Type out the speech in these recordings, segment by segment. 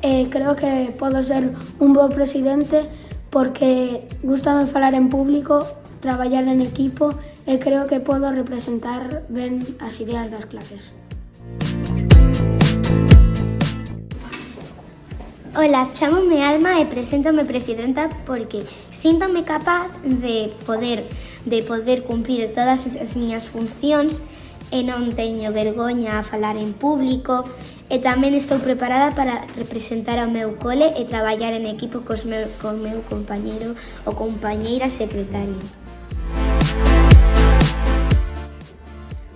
Creo que podo ser un bo presidente porque gústame falar en público, traballar en equipo e creo que podo representar ben as ideas das clases. Ola, chámome Alma e preséntome presidenta porque síntome capaz de poder cumprir todas as miñas funcións e non teño vergoña a falar en público e tamén estou preparada para representar ao meu cole e traballar en equipo co meu compañeiro ou compañeira secretario.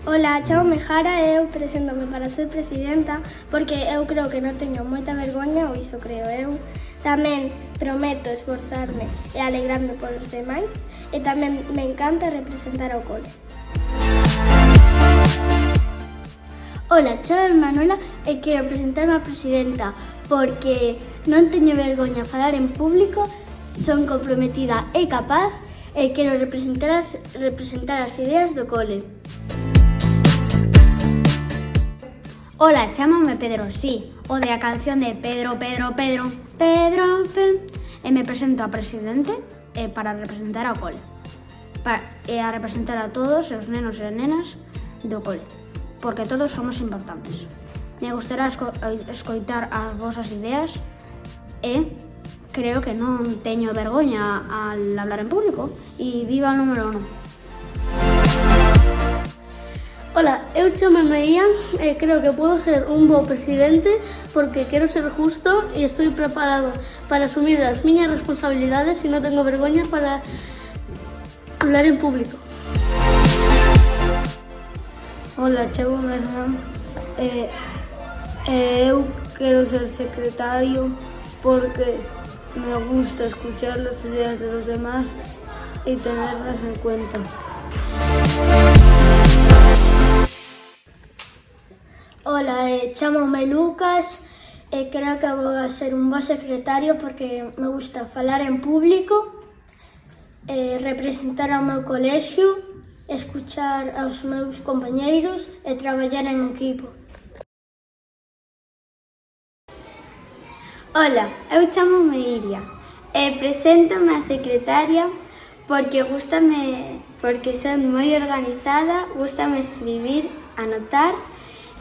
Ola, chámome Jara e eu preséntome para ser presidenta porque eu creo que non teño moita vergoña, ou iso creo eu. Tamén prometo esforzarme e alegrarme polos demais e tamén me encanta representar ao cole. Ola, chámame Manuela e quero presentarme a presidenta porque non teño vergoña a falar en público, son comprometida e capaz e quero representar as ideas do cole. Ola, chámame Pedro, sí, o de a canción de Pedro, e me presento a presidente para representar ao cole, a representar a todos os nenos e nenas do cole, porque todos somos importantes. Me gustará escoitar as vosas ideas e creo que non teño vergoña al hablar en público e viva o número 1. Ola, eu chámame Ian e creo que podo ser un bo presidente porque quero ser justo e estou preparado para asumir as miñas responsabilidades e non tengo vergoña para hablar en público. Ola, chámame Hernán e eu quero ser secretario porque me gusta escuchar las ideas de los demás y tenerlas en cuenta. Ola, chámome Lucas e creo que vou a ser un bo secretario porque me gusta falar en público, representar ao meu colexio, escuchar aos meus compañeiros e traballar en equipo. Ola, eu chámome Iria e preséntome a secretaria porque son moi organizada, gústame escribir, anotar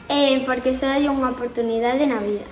e porque só hai unha oportunidade na vida.